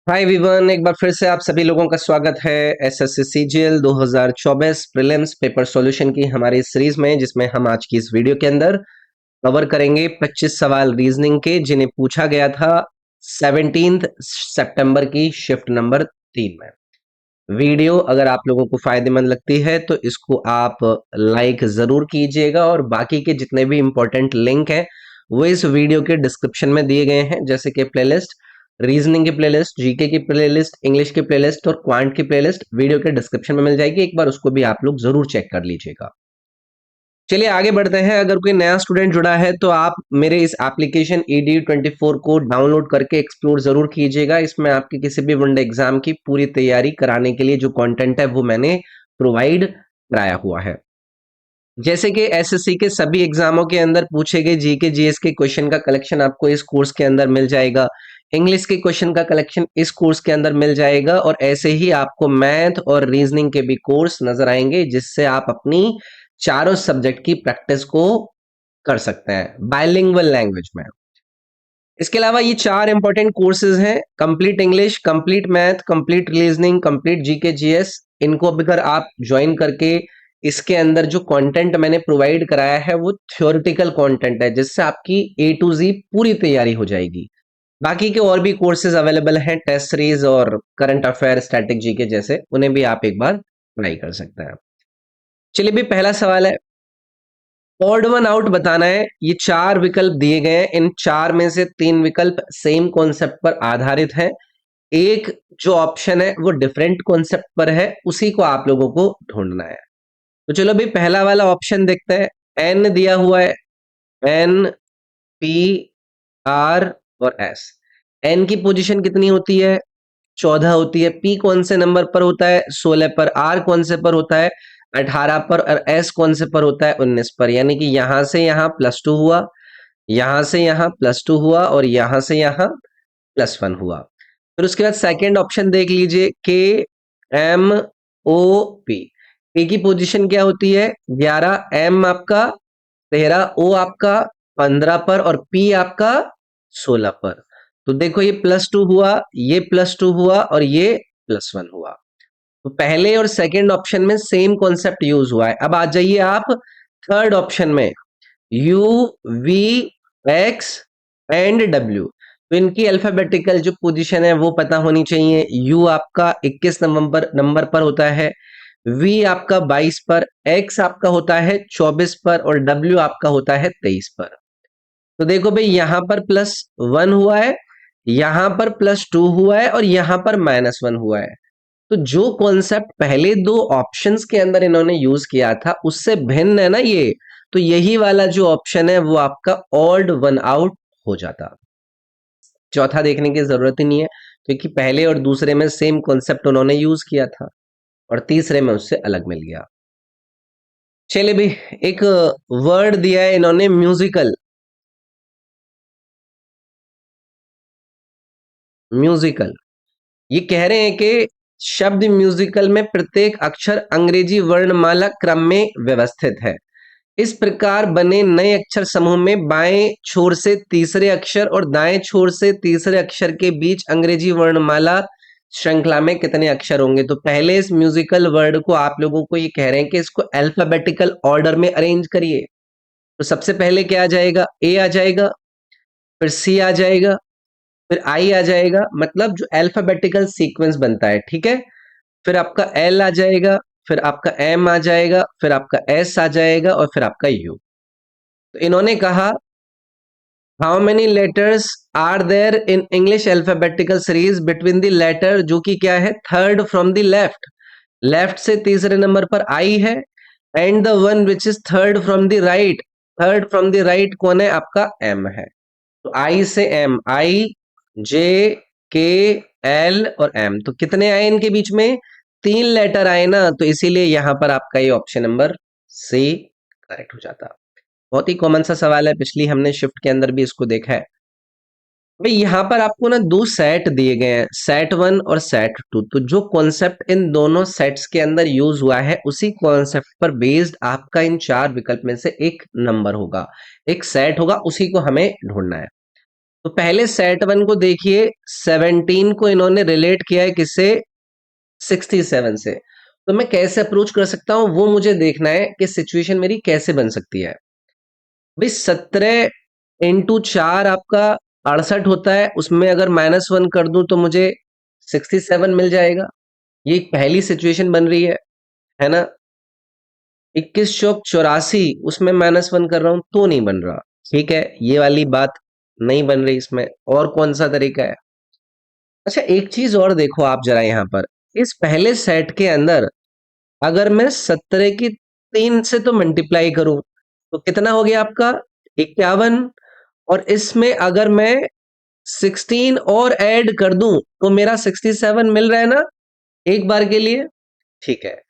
Hi everyone, एक बार फिर से आप सभी लोगों का स्वागत है SSC CGL 2024 prelims paper solution की हमारी सीरीज में, जिसमें हम आज की इस वीडियो के अंदर कवर करेंगे 25 सवाल रीजनिंग के, जिन्हें पूछा गया था 17 सितंबर की शिफ्ट नंबर 3 में। वीडियो अगर आप लोगों को फायदेमंद लगती है तो इसको आप लाइक जरूर कीजिएगा, और बाकी के जितने भी इंपॉर्टेंट लिंक हैं वो इस वीडियो के डिस्क्रिप्शन में दिए गए हैं, जैसे कि प्लेलिस्ट, रीजनिंग की प्लेलिस्ट, जीके की प्लेलिस्ट, इंग्लिश की प्लेलिस्ट और क्वांट की प्लेलिस्ट वीडियो के डिस्क्रिप्शन में मिल जाएगी। एक बार उसको भी आप लोग जरूर चेक कर लीजिएगा। चलिए आगे बढ़ते हैं। अगर कोई नया स्टूडेंट जुड़ा है तो आप मेरे इस एप्लीकेशन EDU24 को डाउनलोड करके एक्सप्लोर जरूर कीजिएगा। इसमें आपकी किसी भी वनडे एग्जाम की पूरी तैयारी कराने के लिए जो कंटेंट है वो मैंने प्रोवाइड कराया हुआ है। जैसे कि एसएससी के सभी एग्जामों के अंदर पूछे गए जीके जीएस के क्वेश्चन का कलेक्शन आपको इस कोर्स के अंदर मिल जाएगा, इंग्लिश के क्वेश्चन का कलेक्शन इस कोर्स के अंदर मिल जाएगा, और ऐसे ही आपको मैथ और रीजनिंग के भी कोर्स नजर आएंगे, जिससे आप अपनी चारों सब्जेक्ट की प्रैक्टिस को कर सकते हैं बाइलिंगुअल लैंग्वेज में। इसके अलावा ये चार इंपॉर्टेंट कोर्सेज हैं: complete English, complete math, complete reasoning, complete GK GS. इनको अगर आप ज्वाइन करके इसके अंदर जो कंटेंट मैंने प्रोवाइड कराया है वो थ्योरेटिकल कंटेंट है, जिससे आपकी A to Z पूरी तैयारी हो जाएगी। बाकी के और भी कोर्सेज अवेलेबल हैं, टेस्ट सीरीज और करंट अफेयर, स्टैटिक जीके जैसे, उन्हें भी आप एक बार ट्राई कर सकते हैं। चलिए भी पहला सवाल है, ऑड वन आउट बताना है। ये चार विकल्प दिए गए हैं, इन चार में से तीन विकल्प सेम कॉन्सेप्ट पर आधारित हैं, एक जो ऑप्शन है वो डिफरेंट कॉन्सेप्ट पर है, उसी को आप लोगों को ढूंढना है। तो चलो भाई पहला वाला ऑप्शन देखते हैं। एन दिया हुआ है, एन, पी, आर और एस। एन की पोजीशन कितनी होती है? 14 होती है। पी कौन से नंबर पर होता है? 16 पर। आर कौन से पर होता है? 18 पर। और एस कौन से पर होता है? 19 पर। यानी कि यहां से यहां +2 हुआ, यहां से यहां +2 हुआ, और यहां से यहां +1 हुआ। फिर उसके बाद सेकंड ऑप्शन देख लीजिए, के एम ओ पी। ए की पोजीशन क्या होती है? 11, एम आपका 13, ओ आपका 15 पर, और पी आपका 16 पर। तो देखो ये +2 हुआ, ये +2 हुआ, और ये +1 हुआ। तो पहले और सेकंड ऑप्शन में सेम कॉन्सेप्ट यूज हुआ है। अब आ जाइए आप थर्ड ऑप्शन में, U, V, X and W. तो इनकी अल्फाबेटिकल जो पोजीशन है वो पता होनी चाहिए। यू आपका 21 नंबर पर होता है, वी आपका 22 पर, एक्स आपका होता है 24 पर, और डब्ल्यू आपका होता है 23 पर। तो देखो भाई यहां पर +1 हुआ है, यहां पर +2 हुआ है, और यहां पर -1 हुआ है। तो जो कॉन्सेप्ट पहले दो ऑप्शंस के अंदर इन्होंने यूज किया था उससे भिन्न है ना ये, तो यही वाला जो ऑप्शन है वो आपका ऑड वन आउट हो जाता। चौथा देखने की जरूरत ही नहीं है, क्योंकि पहले और दूसरे में सेम कॉन्सेप्ट उन्होंने यूज किया था, और तीसरे में उससे अलग मिल गया। चलिए भी एक वर्ड दिया है इन्होंने, म्यूजिकल। म्यूजिकल ये कह रहे हैं कि शब्द म्यूजिकल में प्रत्येक अक्षर अंग्रेजी वर्णमाला क्रम में व्यवस्थित है। इस प्रकार बने नए अक्षर समूह में बाएं छोर से तीसरे अक्षर और दाएं छोर से तीसरे अक्षर के बीच अंग्रेजी वर्णमाला श्रृंखला में कितने अक्षर होंगे? तो पहले इस म्यूजिकल वर्ड को आप लोगों को ये कह रहे हैं कि इसको अल्फाबेटिकल ऑर्डर में अरेंज करिए। तो सबसे पहले क्या आ जाएगा? ए आ जाएगा, फिर सी आ जाएगा, फिर आई आ जाएगा, मतलब जो अल्फाबेटिकल सीक्वेंस बनता है, ठीक है। फिर आपका एल आ जाएगा, फिर आपका एम आ जाएगा, फिर आपका एस आ जाएगा, और फिर आपका यू। तो इन्होंने कहा, how many letters are there in English alphabetical series between the letter, जो कि क्या है? Third from the left. Left से तीसरे नंबर पर आई है, and the one which is third from the right. Third from the right कौन है? आपका एम है। तो आई से एम, आई, जे, के, एल और एम। तो कितने आए इनके बीच में? 3 लेटर आए ना, तो इसीलिए यहां पर आपका ये ऑप्शन नंबर सी करेक्ट हो जाता। बहुत ही कॉमन सा सवाल है, पिछली हमने शिफ्ट के अंदर भी इसको देखा है। भाई यहाँ पर आपको ना दो सेट दिए गए हैं, सेट 1 और सेट 2। तो जो कॉन्सेप्ट इन दोनों सेट्स के अंदर यूज हुआ है उसी कॉन्सेप्ट पर बेस्ड आपका इन चार विकल्प में से एक नंबर होगा, एक सेट होगा, उसी को हमें ढूंढना है। तो पहले सेट वन को देखिए, 17 को इन्होंने रिलेट किया है किससे, 67 से। तो मैं कैसे अप्रोच कर सकता हूं वो मुझे देखना है कि सिचुएशन मेरी कैसे बन सकती है। भाई 17 × 4 आपका 68 होता है, उसमें अगर -1 कर दूं तो मुझे 67 मिल जाएगा। ये एक पहली सिचुएशन बन रही है ना। 21 चौक 84, उसमें -1 कर रहा हूं तो नहीं बन रहा। ठीक है, ये वाली बात नहीं बन रही इसमें। और कौन सा तरीका है? अच्छा, एक चीज और देखो आप जरा यहाँ पर, इस पहले सेट के अंदर अगर मैं 17 की 3 से तो मल्टीप्लाई करूं तो कितना हो गया आपका, 51। और इसमें अगर मैं 16 और ऐड कर दूं तो मेरा 67 मिल रहा है ना, एक बार के लिए। ठीक है,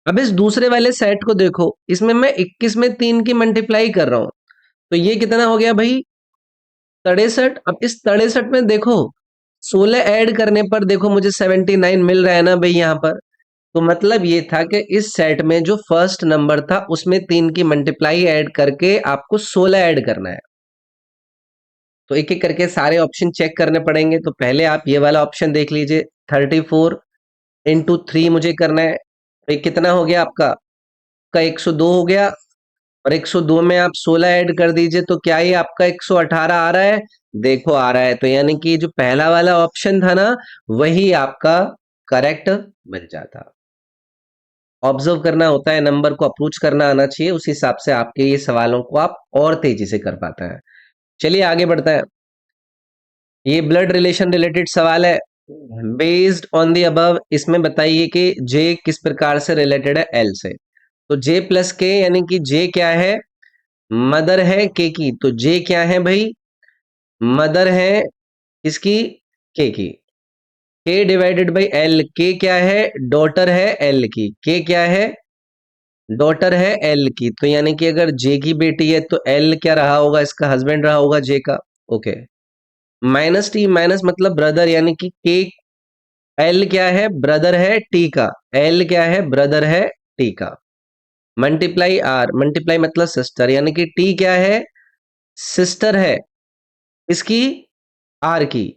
अब इस दूसरे वाले सेट को देखो, इसमें मैं 21 में 3 की मल्टीप्लाई कर रहा हूं तो ये कितना हो गया भाई, 63। अब इस 63 में देखो, 16 ऐड करने पर देखो मुझे 79 मिल रहा है ना भाई यहाँ पर। तो मतलब ये था कि इस सेट में जो फर्स्ट नंबर था उसमें 3 की मल्टीप्लाई ऐड करके आपको 16 ऐड करना है। तो एक एक करके सारे ऑप्शन चेक करने पड़ेंगे। तो पहले आप ये वाला ऑप्शन देख लीजिए, 34 × 3 मुझे करना है। तो ये कितना हो गया आपका, 102 हो गया। और 102 में आप 16 ऐड कर दीजिए तो क्या ये आपका 118 आ रहा है? देखो आ रहा है। तो यानी कि जो पहला वाला ऑप्शन था ना, वही आपका करेक्ट बन जाता। ऑब्जर्व करना होता है, नंबर को अप्रोच करना आना चाहिए, उस हिसाब से आपके ये सवालों को आप और तेजी से कर पाते हैं। चलिए आगे बढ़ते हैं। ये ब्लड रिलेशन रिलेटेड सवाल है। बेस्ड ऑन द अबव, इसमें बताइए कि जे किस प्रकार से रिलेटेड है एल से। तो जे प्लस के यानी कि जे क्या है, मदर है के की। तो जे क्या है भाई, मदर है इसकी, के की। के डिवाइडेड बाई एल, के क्या है, डॉटर है एल की। के क्या है, डॉटर है एल की। तो यानी कि अगर जे की बेटी है तो एल क्या रहा होगा, इसका हस्बैंड रहा होगा जे का। ओके, माइनस टी, माइनस मतलब ब्रदर, यानी कि के, एल क्या है, ब्रदर है टी का। एल क्या है, ब्रदर है टी का। मल्टीप्लाई आर, मल्टीप्लाई मतलब सिस्टर, यानी कि टी क्या है, सिस्टर है इसकी, आर की।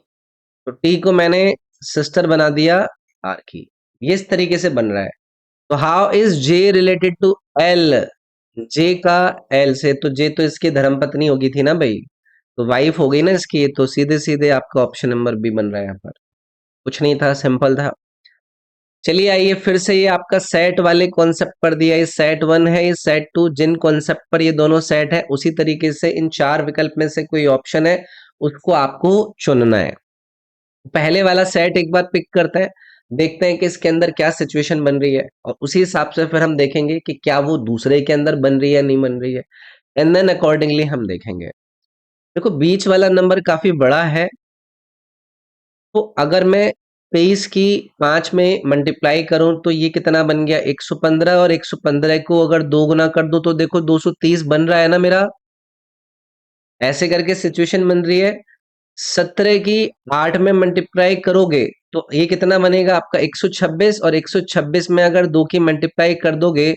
तो टी को मैंने सिस्टर बना दिया आर की। ये इस तरीके से बन रहा है। तो how is J related to L, J का एल से। तो जे तो इसकी धर्मपत्नी होगी थी ना भाई, तो वाइफ हो गई ना इसकी। तो सीधे सीधे आपका ऑप्शन नंबर बी बन रहा है यहाँ पर। कुछ नहीं था, सिंपल था। चलिए आइए फिर से ये आपका सेट वाले कॉन्सेप्ट पर दिया, ये सेट वन है, ये सेट टू, जिन कॉन्सेप्ट पर ये दोनों सेट है उसी तरीके से इन चार विकल्प में से कोई ऑप्शन है उसको आपको चुनना है। पहले वाला सेट एक बार पिक करते हैं, देखते हैं कि इसके अंदर क्या सिचुएशन बन रही है, और उसी हिसाब से फिर हम देखेंगे कि क्या वो दूसरे के अंदर बन रही है नहीं बन रही है। एंड देन अकॉर्डिंगली हम देखेंगे। देखो बीच वाला नंबर काफी बड़ा है, तो अगर मैं 23 की 5 में मल्टीप्लाई करूं तो ये कितना बन गया, 115। और 115 को अगर दो गुना कर दो तो देखो 230 बन रहा है ना मेरा। ऐसे करके सिचुएशन बन रही है। 17 की 8 में मल्टीप्लाई करोगे तो ये कितना बनेगा आपका, 126। और 126 में अगर 2 की मल्टीप्लाई कर दोगे,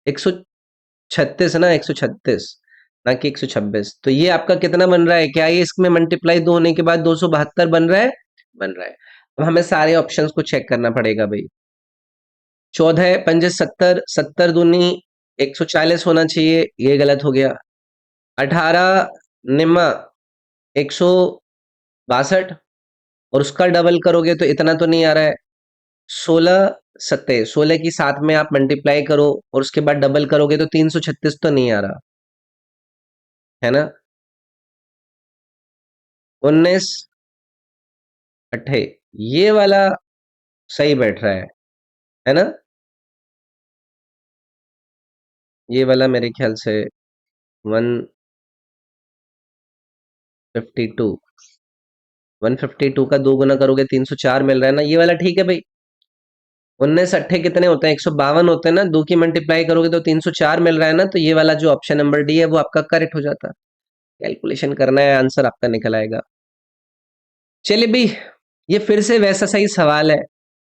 136 ना, 136 ना कि 126। तो ये आपका कितना बन रहा है, क्या ये इसमें मल्टीप्लाई 2 होने के बाद 272 बन रहा है? बन रहा है। अब हमें सारे ऑप्शंस को चेक करना पड़ेगा भाई। 14 पंजे 70, 70 दूनी 140 होना चाहिए, ये गलत हो गया। 18 निम्मा 162, और उसका डबल करोगे तो इतना तो नहीं आ रहा है। 16 सत्ते, 16 की 7 में आप मल्टीप्लाई करो और उसके बाद डबल करोगे तो 336 तो नहीं आ रहा है ना। 19 अट्ठे, ये वाला सही बैठ रहा है ना। ये वाला मेरे ख्याल से 152, 152 का दो गुना करोगे 304 मिल रहा है ना, ये वाला ठीक है भाई। 19 अट्ठे कितने होते हैं, 152 होते हैं ना, दो की मल्टीप्लाई करोगे तो 304 मिल रहा है ना। तो ये वाला जो ऑप्शन नंबर डी है वो आपका करेक्ट हो जाता है। कैलकुलेशन करना है, आंसर आपका निकल आएगा। चलिए भाई, ये फिर से वैसा सही सवाल है,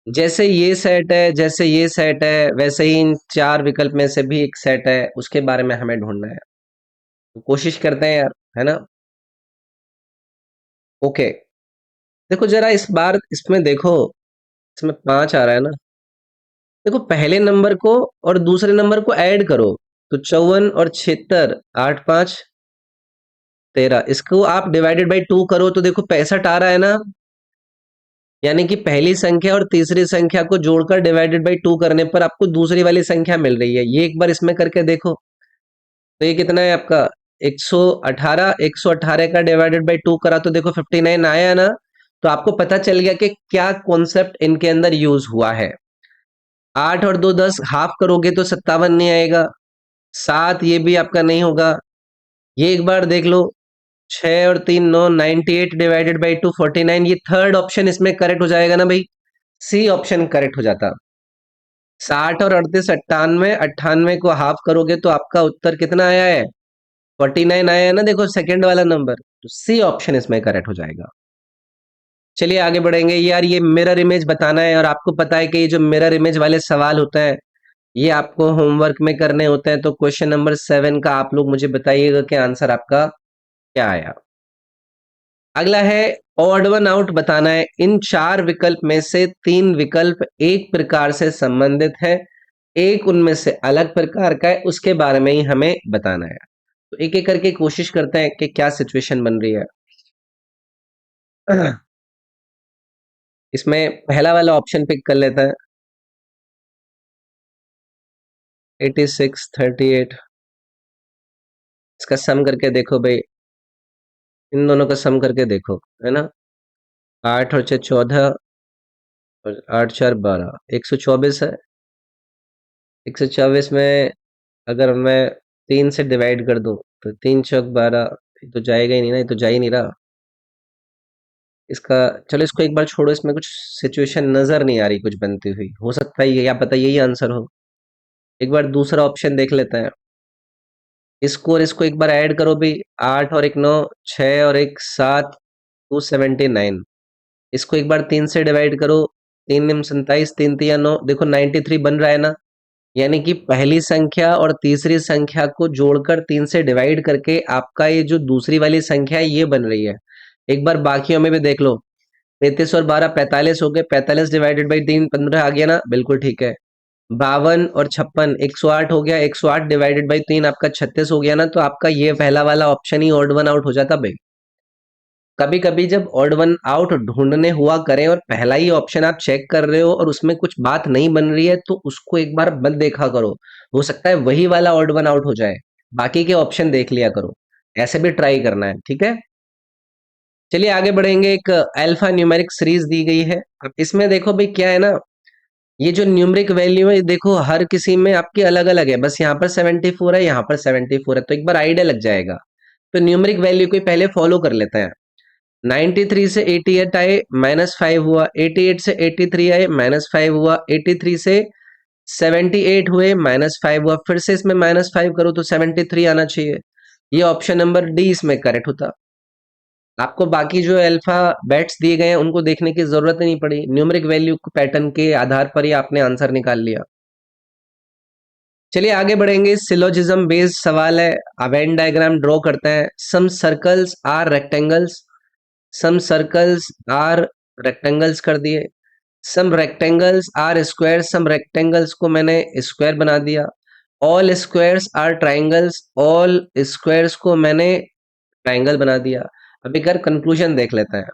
जैसे ये सेट है, जैसे ये सेट है, वैसे ही इन चार विकल्प में से भी एक सेट है, उसके बारे में हमें ढूंढना है। तो कोशिश करते हैं यार, है ना। ओके, देखो जरा इस बार इसमें देखो, इसमें 5 आ रहा है ना। देखो पहले नंबर को और दूसरे नंबर को ऐड करो, तो 54 और 76, 8 5 13, इसको आप डिवाइडेड बाई 2 करो तो देखो 65 आ रहा है ना। यानी कि पहली संख्या और तीसरी संख्या को जोड़कर डिवाइडेड बाई 2 करने पर आपको दूसरी वाली संख्या मिल रही है। ये एक बार इसमें करके देखो, तो ये कितना है आपका 118। 118 का डिवाइडेड बाई 2 करा तो देखो 59 आया ना। तो आपको पता चल गया कि क्या कॉन्सेप्ट इनके अंदर यूज हुआ है। 8 और 2 10, हाफ करोगे तो 57 नहीं आएगा। 7 ये भी आपका नहीं होगा। ये एक बार देख लो, 6 और 3 9, 98 डिवाइडेड बाई 2 49। ये थर्ड ऑप्शन इसमें करेक्ट हो जाएगा ना भाई, सी ऑप्शन करेक्ट हो जाता। 60 और 38 98, 98 को हाफ करोगे तो आपका उत्तर कितना आया है, 49 आया है ना। देखो सेकंड वाला नंबर, तो सी ऑप्शन इसमें करेक्ट हो जाएगा। चलिए आगे बढ़ेंगे। यार ये मिरर इमेज बताना है, और आपको पता है कि ये जो मिरर इमेज वाले सवाल होता है ये आपको होमवर्क में करने होते हैं। तो क्वेश्चन नंबर 7 का आप लोग मुझे बताइएगा कि आंसर आपका क्या आया। अगला है ऑड वन आउट बताना है। इन 4 विकल्प में से 3 विकल्प एक प्रकार से संबंधित है, एक उनमें से अलग प्रकार का है, उसके बारे में ही हमें बताना है। तो एक एक करके कोशिश करते हैं कि क्या सिचुएशन बन रही है। इसमें पहला वाला ऑप्शन पिक कर लेता है, 86 38। इसका सम करके देखो भाई, इन दोनों का सम करके देखो, है ना। 8 और 6 14, और 8 4 12, 124 है। 124 में अगर मैं 3 से डिवाइड कर दूं तो 3 चौक 12, ये तो जाएगा ही नहीं ना, ये तो जा ही नहीं रहा इसका। चलो इसको एक बार छोड़ो, इसमें कुछ सिचुएशन नजर नहीं आ रही कुछ बनती हुई। हो सकता है ये, या पता यही आंसर हो। एक बार दूसरा ऑप्शन देख लेते हैं। इसको और इसको एक बार ऐड करो भी, 8 और 1 9, 6 और 1 7, 279। इसको एक बार 3 से डिवाइड करो, 3 निम 27, 3 तिया 9, देखो 93 बन रहा है ना। यानी कि पहली संख्या और तीसरी संख्या को जोड़कर 3 से डिवाइड करके आपका ये जो दूसरी वाली संख्या है ये बन रही है। एक बार बाकियों में भी देख लो, 33 और 12 45 हो गए, 45 डिवाइडेड बाई 3 15 आ गया ना, बिल्कुल ठीक है। 52 और 56 108 हो गया, 108 डिवाइडेड बाई 3 आपका 36 हो गया ना। तो आपका ये पहला वाला ऑप्शन ही ऑड वन आउट हो जाता भाई। कभी कभी जब ऑड वन आउट ढूंढने हुआ करें और पहला ही ऑप्शन आप चेक कर रहे हो और उसमें कुछ बात नहीं बन रही है, तो उसको एक बार मत देखा करो, हो सकता है वही वाला ऑड वन आउट हो जाए। बाकी के ऑप्शन देख लिया करो, ऐसे भी ट्राई करना है, ठीक है। चलिए आगे बढ़ेंगे। एक अल्फा न्यूमेरिक सीरीज दी गई है। अब इसमें देखो भाई क्या है ना, ये जो न्यूमरिक वैल्यू है देखो हर किसी में आपकी अलग अलग है। बस यहाँ पर 74 है, यहाँ पर 74 है, तो एक बार आइडिया लग जाएगा। तो न्यूमरिक वैल्यू को पहले फॉलो कर लेते हैं। 93 से 88 आए, -5 हुआ। 88 से 83 आए, -5 हुआ। 83 से 78 हुए, -5 हुआ। फिर से इसमें -5 करो तो 73 आना चाहिए। ये ऑप्शन नंबर डी इसमें करेक्ट होता। आपको बाकी जो अल्फा बेट्स दिए गए हैं उनको देखने की जरूरत ही नहीं पड़ी, न्यूमरिक वैल्यू पैटर्न के आधार पर ही आपने आंसर निकाल लिया। चलिए आगे बढ़ेंगे। सिलोजिज्म बेस्ड सवाल है। वेन डायग्राम ड्रॉ करते हैं। Some circles are rectangles, some circles are rectangles कर दिए। Some rectangles are square, some rectangles को मैंने स्क्वायर बना दिया। All squares are triangles, all squares को मैंने ट्राइंगल बना दिया। अब एक कंक्लूजन देख लेते हैं।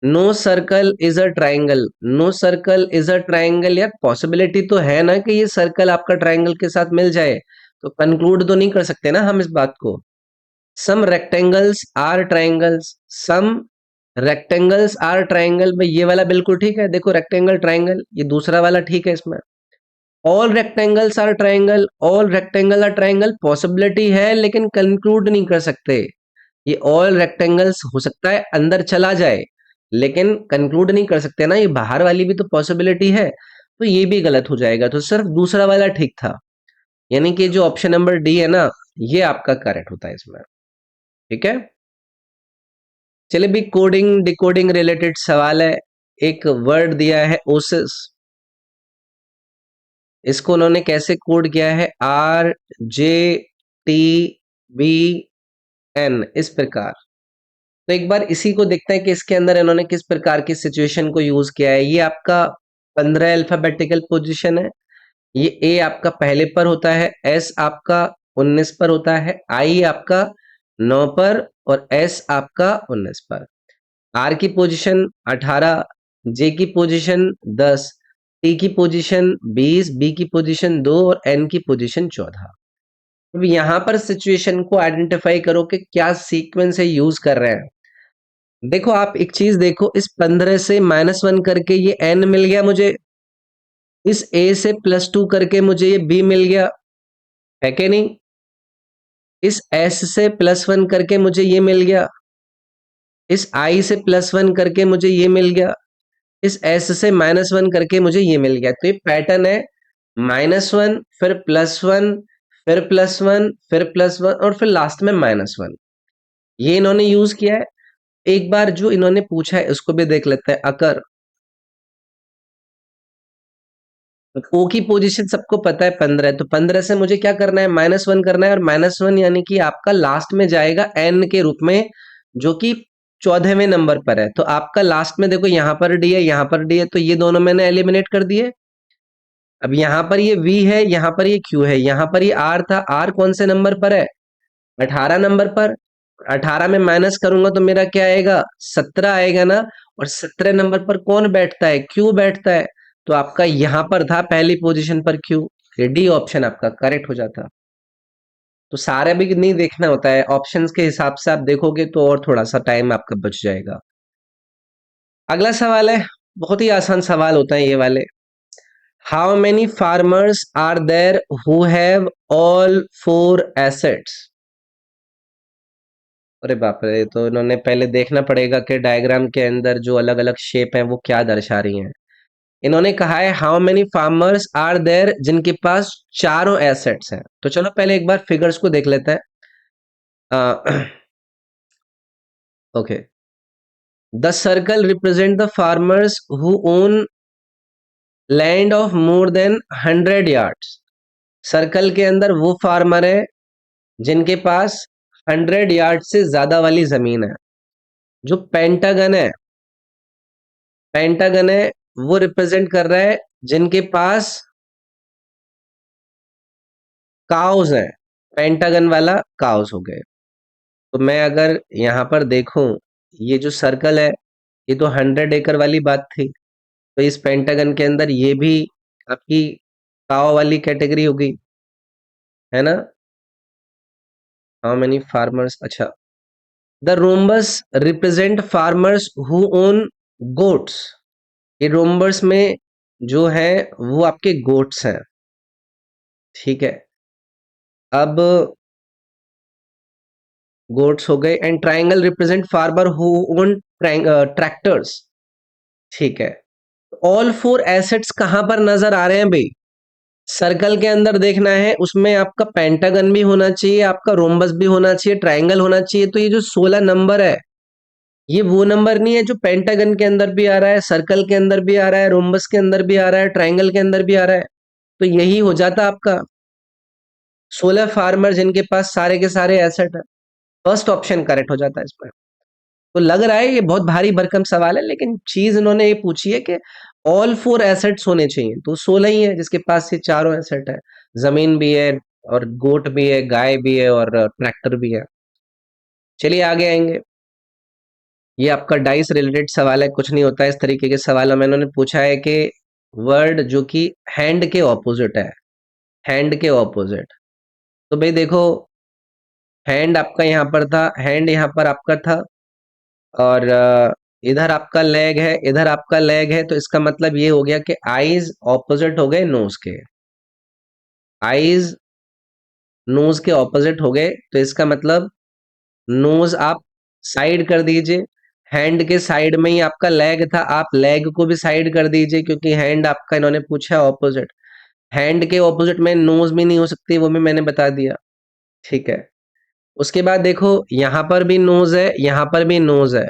No circle is a triangle, no circle is a triangle. यार पॉसिबिलिटी तो है ना कि ये सर्कल आपका ट्राइंगल के साथ मिल जाए, तो कंक्लूड तो नहीं कर सकते ना हम इस बात को। Some rectangles are triangles, some rectangles are triangle, भाई ये वाला बिल्कुल ठीक है। देखो रेक्टेंगल ट्राइंगल, ये दूसरा वाला ठीक है इसमें। All rectangles are triangle, all rectangle are triangle, possibility है लेकिन कंक्लूड नहीं कर सकते। ये ऑल रेक्टेंगल्स हो सकता है अंदर चला जाए, लेकिन कंक्लूड नहीं कर सकते ना, ये बाहर वाली भी तो पॉसिबिलिटी है। तो ये भी गलत हो जाएगा, तो सिर्फ दूसरा वाला ठीक था। यानी कि जो ऑप्शन नंबर डी है ना, ये आपका करेक्ट होता है इसमें, ठीक है। चलिए भी कोडिंग डिकोडिंग रिलेटेड सवाल है। एक वर्ड दिया है ओसिस, इसको उन्होंने कैसे कोड किया है, RJTBN, इस प्रकार। तो एक बार इसी को देखते हैं कि इसके अंदर इन्होंने किस प्रकार की सिचुएशन को यूज किया है। ये आपका 15 अल्फाबेटिकल पोजीशन है। ये ए आपका पहले पर होता है, एस आपका 19 पर होता है, आई आपका 9 पर और एस आपका 19 पर। आर की पोजीशन 18, जे की पोजीशन 10, टी की पोजीशन 20, बी की पोजीशन 2 और एन की पोजीशन 14। अब यहां पर सिचुएशन को आइडेंटिफाई करो कि क्या सीक्वेंस है यूज कर रहे हैं। देखो आप एक चीज देखो, इस 15 से -1 करके ये n मिल गया मुझे, इस a से +2 करके मुझे ये b मिल गया, है कि नहीं? इस s से +1 करके मुझे ये मिल गया, इस i से +1 करके मुझे ये मिल गया, इस s से -1 करके मुझे ये मिल गया। तो ये पैटर्न है, -1 फिर +1 फिर +1 फिर +1 और फिर लास्ट में -1। ये इन्होंने यूज किया है। एक बार जो इन्होंने पूछा है उसको भी देख लेते हैं। अकर ओ की पोजीशन सबको पता है 15 है, तो 15 से मुझे क्या करना है, -1 करना है, और -1 यानी कि आपका लास्ट में जाएगा n के रूप में, जो कि 14वें नंबर पर है। तो आपका लास्ट में देखो यहाँ पर डी है, यहाँ पर डी है, तो ये दोनों मैंने एलिमिनेट कर दिए। अब यहाँ पर ये v है, यहाँ पर ये q है, यहाँ पर ये r था, r कौन से नंबर पर है, 18 नंबर पर। 18 में माइनस करूंगा तो मेरा क्या आएगा, 17 आएगा ना। और 17 नंबर पर कौन बैठता है, क्यू बैठता है। तो आपका यहां पर था पहली पोजीशन पर क्यू, ये डी ऑप्शन आपका करेक्ट हो जाता। तो सारे भी नहीं देखना होता है, ऑप्शंस के हिसाब से आप देखोगे तो और थोड़ा सा टाइम आपका बच जाएगा। अगला सवाल है, बहुत ही आसान सवाल होता है ये वाले। How many farmers are there who have all 4 assets. अरे बाप रे, तो इन्होंने पहले देखना पड़ेगा कि डायग्राम के अंदर जो अलग अलग शेप हैं वो क्या दर्शा रही हैं। इन्होंने कहा है how many farmers are there जिनके पास चारों एसेट्स हैं। तो चलो पहले एक बार फिगर्स को देख लेते हैं। Okay, the circle represent the farmers who own land of more than 100 yards. Circle के अंदर वो फार्मर है जिनके पास 100 यार्ड से ज्यादा वाली जमीन है। जो पेंटागन है वो रिप्रेजेंट कर रहा है जिनके पास काउज है। पेंटागन वाला काउज हो गए। तो मैं अगर यहाँ पर देखूं, ये जो सर्कल है ये तो 100 एकड़ वाली बात थी, तो इस पेंटागन के अंदर ये भी आपकी काव वाली कैटेगरी होगी, है ना। हाउ मेनी फार्मर्स, अच्छा, the rhombus represent farmers who own goats. ये रोम्बस में जो है वो आपके गोट्स हैं, ठीक है। अब गोट्स हो गए। And triangle represent farmer who own tractors, ठीक है। ऑल 4 एसेट्स कहां पर नजर आ रहे हैं भाई, सर्कल के अंदर देखना है, उसमें आपका पेंटागन भी होना चाहिए, आपका रोम्बस भी होना चाहिए, ट्राइंगल होना चाहिए। तो ये जो 16 नंबर है ये वो नंबर नहीं है जो पेंटागन के अंदर भी आ रहा है, सर्कल के अंदर भी आ रहा है, रोम्बस के अंदर भी आ रहा है, ट्राइंगल के अंदर भी आ रहा है। तो यही हो जाता आपका 16 फार्मर जिनके पास सारे के सारे एसेट है। फर्स्ट ऑप्शन करेक्ट हो जाता है इसमें। तो लग रहा है ये बहुत भारी भरकम सवाल है, लेकिन चीज इन्होंने ये पूछी है कि ऑल 4 एसेट्स होने चाहिए, तो 16 ही है जिसके पास ये चारों एसेट है। जमीन भी है और गोट भी है, गाय भी है और ट्रैक्टर भी है। चलिए आगे आएंगे। ये आपका डाइस रिलेटेड सवाल है, कुछ नहीं होता है इस तरीके के सवालों में। इन्होंने पूछा है कि वर्ड जो कि हैंड के ऑपोजिट है, हैंड के ऑपोजिट। तो भाई देखो, हैंड आपका यहाँ पर था, हैंड यहाँ पर आपका था, और इधर आपका लेग है, इधर आपका लेग है। तो इसका मतलब ये हो गया कि आईज ऑपोजिट हो गए नोज के, आईज नोज के ऑपोजिट हो गए। तो इसका मतलब नोज आप साइड कर दीजिए, हैंड के साइड में ही आपका लेग था, आप लेग को भी साइड कर दीजिए, क्योंकि हैंड आपका इन्होंने पूछा है ऑपोजिट। हैंड के ऑपोजिट में नोज भी नहीं हो सकती, वो भी मैंने बता दिया, ठीक है। उसके बाद देखो यहाँ पर भी नोज है, यहाँ पर भी नोज है,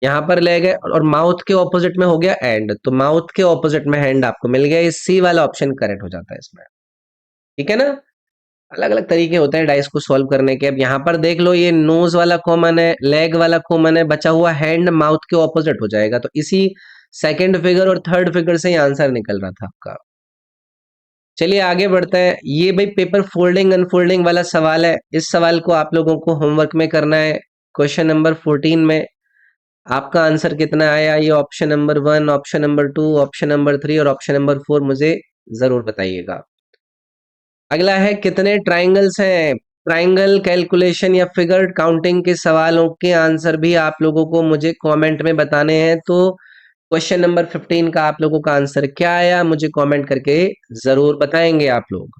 यहाँ पर लेग है, और माउथ के ऑपोजिट में हो गया एंड। तो माउथ के ऑपोजिट में हैंड आपको मिल गया, ये सी वाला ऑप्शन करेक्ट हो जाता है इसमें, ठीक है ना। अलग अलग तरीके होते हैं डाइस को सॉल्व करने के। अब यहाँ पर देख लो, ये नोज वाला कॉमन है, लेग वाला कॉमन है, बचा हुआ हैंड माउथ के ऑपोजिट हो जाएगा, तो इसी सेकंड फिगर और थर्ड फिगर से ही आंसर निकल रहा था आपका। चलिए आगे बढ़ते हैं। ये भाई पेपर फोल्डिंग अनफोल्डिंग वाला सवाल है। इस सवाल को आप लोगों को होमवर्क में करना है। क्वेश्चन नंबर 14 में आपका आंसर कितना आया, ये option number 1, option number 2, option number 3 और ऑप्शन नंबर 4 मुझे जरूर बताइएगा। अगला है कितने ट्राइंगल्स हैं। ट्राइंगल कैलकुलेशन या फिगर काउंटिंग के सवालों के आंसर भी आप लोगों को मुझे कमेंट में बताने हैं। तो क्वेश्चन नंबर 15 का आप लोगों का आंसर क्या आया, मुझे कमेंट करके जरूर बताएंगे आप लोग।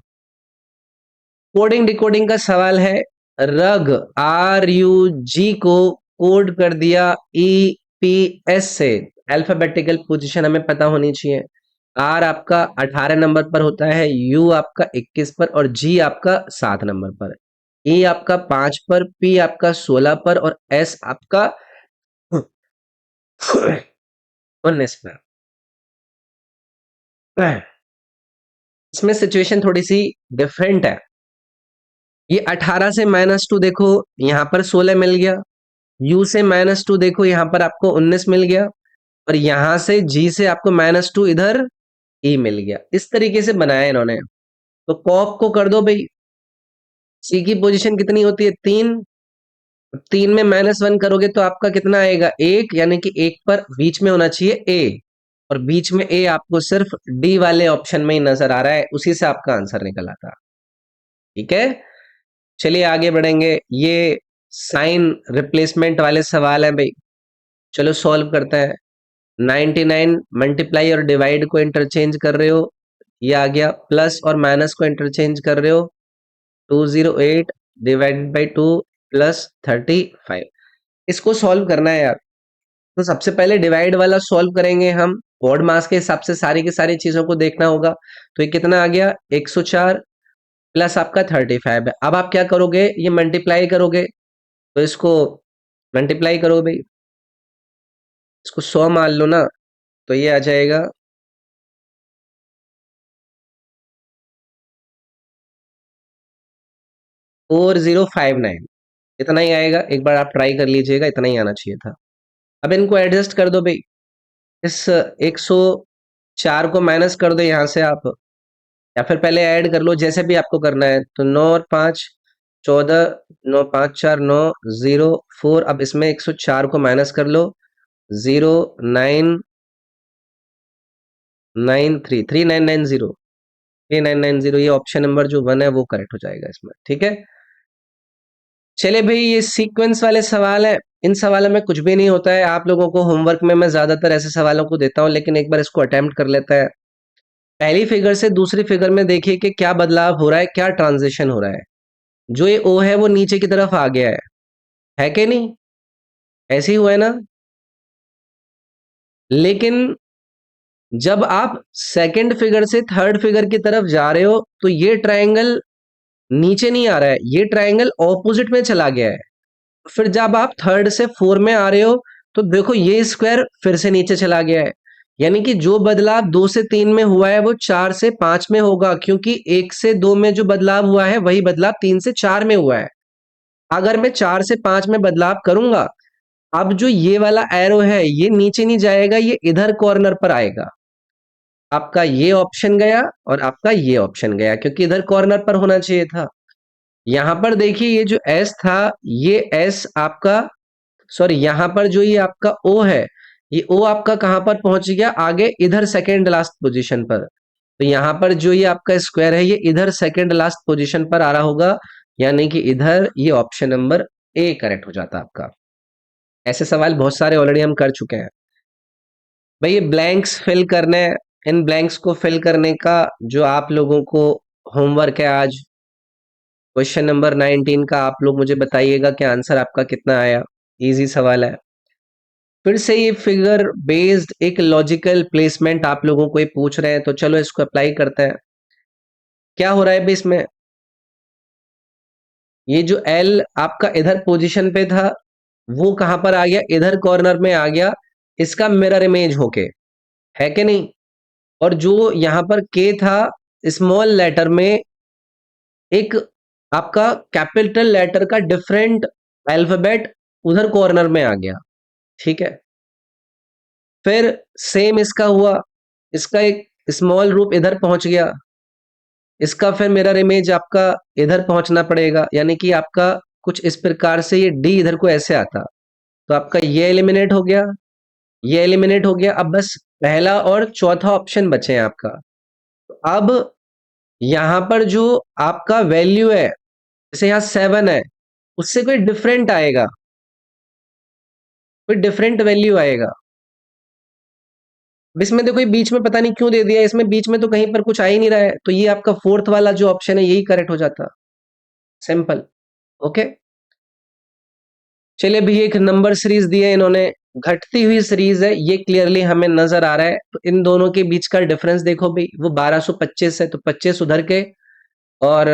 कोडिंग डिकोडिंग का सवाल है। रग RUG को कोड कर दिया EPS से। अल्फाबेटिकल पोजीशन हमें पता होनी चाहिए। R आपका 18 नंबर पर होता है, U आपका 21 पर और G आपका 7 नंबर पर, E आपका 5 पर, P आपका 16 पर और S आपका 19 पर। इसमें सिचुएशन थोड़ी सी डिफरेंट है। ये 18 से -2 देखो, यहाँ पर 16 मिल गया। U से -2 देखो, यहाँ पर आपको 19 मिल गया। और यहाँ से G से आपको -2 इधर E मिल गया। इस तरीके से बनाया इन्होंने। तो कॉप को कर दो भाई। C की पोजीशन कितनी होती है, 3। 3 में -1 करोगे तो आपका कितना आएगा, 1, यानी कि 1 पर बीच में होना चाहिए A। और बीच में A आपको सिर्फ D वाले ऑप्शन में ही नजर आ रहा है, उसी से आपका आंसर निकल आता। ठीक है, चलिए आगे बढ़ेंगे। ये साइन रिप्लेसमेंट वाले सवाल हैं भाई, चलो सॉल्व करते हैं। 99 मल्टीप्लाई और डिवाइड को इंटरचेंज कर रहे हो, ये आ गया। प्लस और माइनस को इंटरचेंज कर रहे हो, 208 डिवाइडेड बाई 2 प्लस 35। इसको सॉल्व करना है यार। तो सबसे पहले डिवाइड वाला सॉल्व करेंगे हम। ऑड मास के हिसाब से सारी की सारी चीजों को देखना होगा। तो ये कितना आ गया, 104 प्लस आपका 35 है। अब आप क्या करोगे, ये मल्टीप्लाई करोगे, तो इसको मल्टीप्लाई करो भाई, इसको 100 मान लो ना, तो ये आ जाएगा 4059। इतना ही आएगा, एक बार आप ट्राई कर लीजिएगा, इतना ही आना चाहिए था। अब इनको एडजस्ट कर दो भाई। इस 104 को माइनस कर दो यहाँ से आप, या फिर पहले ऐड कर लो, जैसे भी आपको करना है। तो 9 और 5 14, 9 5 4 9 0 4। अब इसमें 104 को माइनस कर लो, 0 9 9 3 3990 3990। ये ऑप्शन नंबर जो 1 है वो करेक्ट हो जाएगा इसमें। ठीक है, चले भाई, ये सीक्वेंस वाले सवाल है। इन सवालों में कुछ भी नहीं होता है। आप लोगों को होमवर्क में मैं ज्यादातर ऐसे सवालों को देता हूं, लेकिन एक बार इसको अटेम्प्ट कर लेता है। पहली फिगर से दूसरी फिगर में देखिए कि क्या बदलाव हो रहा है, क्या ट्रांजिशन हो रहा है। जो ये ओ है वो नीचे की तरफ आ गया है कि नहीं, ऐसे ही हुआ है ना। लेकिन जब आप सेकंड फिगर से थर्ड फिगर की तरफ जा रहे हो, तो ये ट्रायंगल नीचे नहीं आ रहा है, ये ट्रायंगल ऑपोजिट में चला गया है। फिर जब आप थर्ड से 4 में आ रहे हो, तो देखो ये स्क्वायर फिर से नीचे चला गया है। यानी कि जो बदलाव 2 से 3 में हुआ है वो 4 से 5 में होगा, क्योंकि 1 से 2 में जो बदलाव हुआ है वही बदलाव 3 से 4 में हुआ है। अगर मैं 4 से 5 में बदलाव करूंगा, अब जो ये वाला एरो है ये नीचे नहीं जाएगा, ये इधर कॉर्नर पर आएगा। आपका ये ऑप्शन गया और आपका ये ऑप्शन गया, क्योंकि इधर कॉर्नर पर होना चाहिए था। यहां पर देखिए, ये जो एस था, ये एस आपका, सॉरी, यहां पर जो ये आपका ओ है, ये ओ आपका कहां पर पहुंच गया, आगे इधर सेकेंड लास्ट पोजीशन पर। तो यहां पर जो ये आपका स्क्वायर है, ये इधर सेकेंड लास्ट पोजीशन पर आ रहा होगा, यानी कि इधर ये ऑप्शन नंबर ए करेक्ट हो जाता आपका। ऐसे सवाल बहुत सारे ऑलरेडी हम कर चुके हैं भाई। ये ब्लैंक्स फिल करने, इन ब्लैंक्स को फिल करने का जो आप लोगों को होमवर्क है आज, क्वेश्चन नंबर 19 का, आप लोग मुझे बताइएगा कि आंसर आपका कितना आया। इजी सवाल है। फिर से ये फिगर बेस्ड एक लॉजिकल प्लेसमेंट आप लोगों को ये पूछ रहे हैं, तो चलो इसको अप्लाई करते हैं। क्या हो रहा है भाई इसमें, ये जो एल आपका इधर पोजीशन पे था, वो कहां पर आ गया, इधर कॉर्नर में आ गया, इसका मिरर इमेज होके, है कि नहीं। और जो यहां पर के था, स्मॉल लेटर में एक आपका कैपिटल लेटर का डिफरेंट अल्फाबेट उधर कॉर्नर में आ गया, ठीक है। फिर सेम इसका हुआ, इसका एक स्मॉल रूप इधर पहुंच गया, इसका फिर मिरर इमेज आपका इधर पहुंचना पड़ेगा, यानी कि आपका कुछ इस प्रकार से ये डी इधर को ऐसे आता, तो आपका ये एलिमिनेट हो गया, ये एलिमिनेट हो गया। अब बस पहला और चौथा ऑप्शन बचे हैं आपका। तो अब यहां पर जो आपका वैल्यू है, जैसे यहाँ 7 है, उससे कोई डिफरेंट आएगा, कोई डिफरेंट वैल्यू आएगा। अब इसमें देखो ये बीच में पता नहीं क्यों दे दिया, इसमें बीच में तो कहीं पर कुछ आ ही नहीं रहा है, तो ये आपका फोर्थ वाला जो ऑप्शन है यही करेक्ट हो जाता। सिंपल। ओके, चलिए अभी एक नंबर सीरीज दी है इन्होंने, घटती हुई सीरीज है, ये क्लियरली हमें नजर आ रहा है। तो इन दोनों के बीच का डिफरेंस देखो भाई, वो 1225 है, तो 25 उधर के और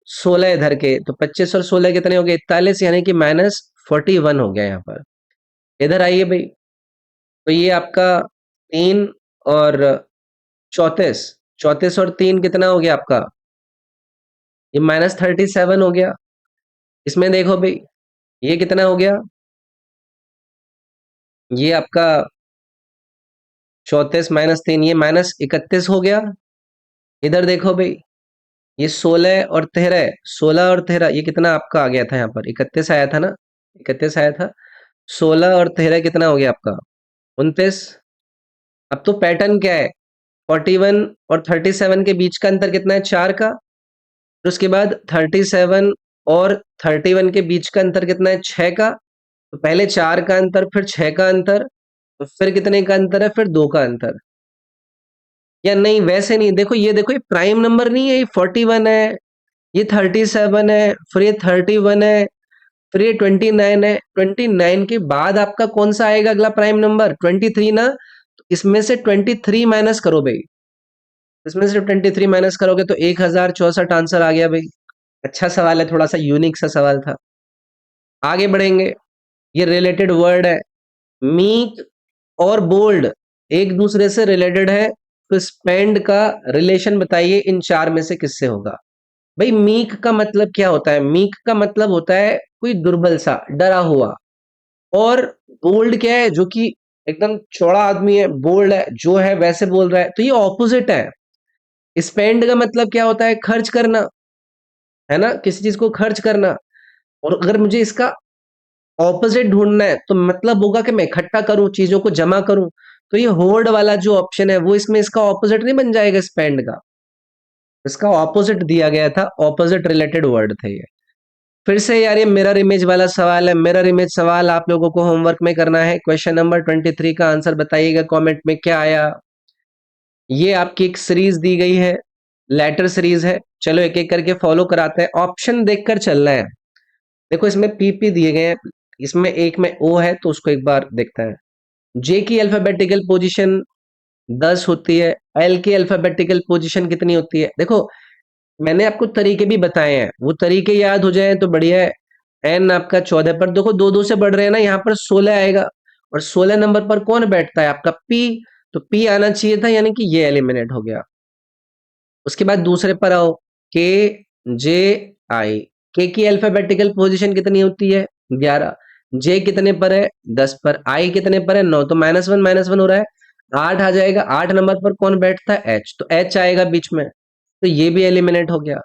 16 इधर के, तो 25 और 16 कितने हो गए, 41, यानी कि -41 हो गया यहाँ पर। इधर आइए भाई, तो ये आपका 3 और 34, 34 और 3 कितना हो गया आपका, ये -37 हो गया। इसमें देखो भाई, ये कितना हो गया, ये आपका 34 -3, ये -31 हो गया। इधर देखो भाई, ये 16 और 13, 16 और 13 ये कितना आपका आ गया था, यहाँ पर 31 आया था ना, 31 आया था। 16 और 13 कितना हो गया आपका, 29। अब तो पैटर्न क्या है, 41 और 37 के बीच का अंतर कितना है, 4 का। फिर उसके बाद 37 और 31 के बीच का अंतर कितना है, 6 का। तो पहले 4 का अंतर, फिर 6 का अंतर, तो फिर कितने का अंतर है, फिर 2 का अंतर। या नहीं, वैसे नहीं, देखो ये, देखो ये प्राइम नंबर नहीं है, ये 41 है, ये 37 है, फिर ये 31 है, फिर ये 29 है। 29 के बाद आपका कौन सा आएगा अगला प्राइम नंबर, 23 ना। तो इसमें से 23 माइनस करो भाई, इसमें से 23 माइनस करोगे तो 1064 आंसर आ गया भाई। अच्छा सवाल है, थोड़ा सा यूनिक सा सवाल था। आगे बढ़ेंगे, ये रिलेटेड वर्ड है, मीक और बोल्ड एक दूसरे से रिलेटेड है, तो स्पेंड का रिलेशन बताइए इन चार में से किससे होगा। भाई मीक का मतलब क्या होता है, मीक का मतलब होता है कोई दुर्बल सा, डरा हुआ। और बोल्ड क्या है, जो कि एकदम चौड़ा आदमी है, बोल्ड है, जो है वैसे बोल रहा है, तो ये ऑपोजिट है। स्पेंड का मतलब क्या होता है, खर्च करना, है ना, किसी चीज को खर्च करना। और अगर मुझे इसका ऑपोजिट ढूंढना है, तो मतलब होगा कि मैं इकट्ठा करूं, चीजों को जमा करूं। तो ये होर्ड वाला जो ऑप्शन है, वो इसमें इसका ऑपोजिट नहीं बन जाएगा स्पेंड का, इसका ऑपोजिट दिया गया था, ऑपोजिट रिलेटेड वर्ड थे ये। फिर से यार ये मिरर इमेज वाला सवाल है, मिरर इमेज सवाल आप लोगों को होमवर्क में करना है। क्वेश्चन नंबर 23 का आंसर बताइएगा कमेंट में क्या आया। ये आपकी एक सीरीज दी गई है, लेटर सीरीज है, चलो एक एक करके फॉलो कराते हैं, ऑप्शन देखकर चलना है। देखो इसमें पीपी दिए गए हैं, इसमें एक में ओ है, तो उसको एक बार देखते हैं। जे की अल्फाबेटिकल पोजीशन 10 होती है, एल की अल्फाबेटिकल पोजीशन कितनी होती है। देखो मैंने आपको तरीके भी बताए हैं, वो तरीके याद हो जाए तो बढ़िया है। एन आपका 14 पर, देखो दो दो से बढ़ रहे हैं ना, यहाँ पर 16 आएगा, और 16 नंबर पर कौन बैठता है, आपका पी। तो पी आना चाहिए था, यानी कि ये एलिमिनेट हो गया। उसके बाद दूसरे पर आओ, के जे आई, के की अल्फाबेटिकल पोजीशन कितनी होती है, 11। जे कितने पर है, 10 पर। आई कितने पर है, 9, तो -1 हो रहा है, 8 आ जाएगा। 8 नंबर पर कौन बैठता है, एच, तो एच आएगा बीच में, तो ये भी एलिमिनेट हो गया।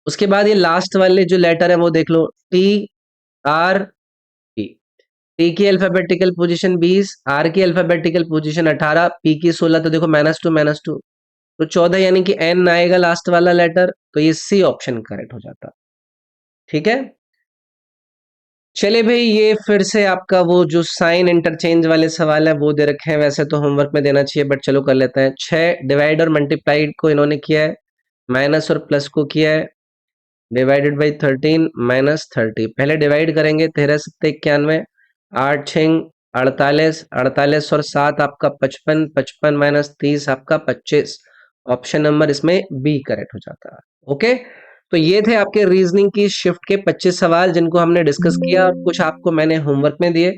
उसके बाद ये लास्ट वाले जो लेटर है वो देख लो, टी आर पी। टी की अल्फाबेटिकल पोजीशन 20, आर की अल्फाबेटिकल पोजीशन 18, पी की 16, तो देखो -2 तो 14, यानी कि एन आएगा लास्ट वाला लेटर, तो ये सी ऑप्शन करेक्ट हो जाता। ठीक है, चलिए भाई ये फिर से आपका वो जो साइन इंटरचेंज वाले सवाल है वो दे रखे हैं, वैसे तो होमवर्क में देना चाहिए बट चलो कर लेते हैं। 6 डिवाइड और मल्टीप्लाइड को इन्होंने किया है, माइनस और प्लस को किया है, डिवाइडेड बाई 13 -30। पहले डिवाइड करेंगे, 13 सत्ते 91, 8 6 48, 48 और 7 आपका 55, 55 -30 आपका 25। ऑप्शन नंबर इसमें बी करेक्ट हो जाता है। ओके, तो ये थे आपके रीजनिंग की शिफ्ट के 25 सवाल जिनको हमने डिस्कस किया, और कुछ आपको मैंने होमवर्क में दिए।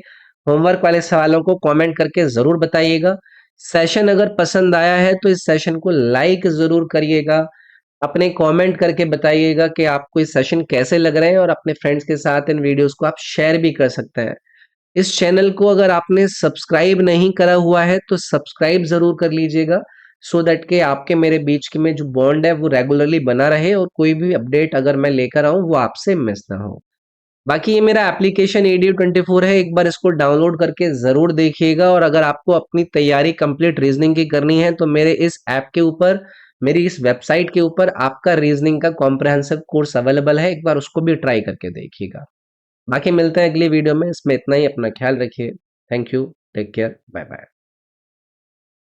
होमवर्क वाले सवालों को कमेंट करके जरूर बताइएगा। सेशन अगर पसंद आया है तो इस सेशन को लाइक जरूर करिएगा, अपने कमेंट करके बताइएगा कि आपको ये सेशन कैसे लग रहे हैं और अपने फ्रेंड्स के साथ इन वीडियोस को आप शेयर भी कर सकते हैं। इस चैनल को अगर आपने सब्सक्राइब नहीं करा हुआ है तो सब्सक्राइब ज़रूर कर लीजिएगा, सो दैट कि आपके मेरे बीच के में जो बॉन्ड है वो रेगुलरली बना रहे और कोई भी अपडेट अगर मैं लेकर आऊँ वो आपसे मिस ना हो। बाकी ये मेरा एप्लीकेशन ADU24 है, एक बार इसको डाउनलोड करके ज़रूर देखिएगा। और अगर आपको अपनी तैयारी कंप्लीट रीजनिंग की करनी है तो मेरे इस ऐप के ऊपर, मेरी इस वेबसाइट के ऊपर आपका रीजनिंग का कॉम्प्रहेंसिव कोर्स अवेलेबल है, एक बार उसको भी ट्राई करके देखिएगा। बाकी मिलते हैं अगली वीडियो में, इसमें इतना ही। अपना ख्याल रखिए। Thank you. Take care. Bye bye.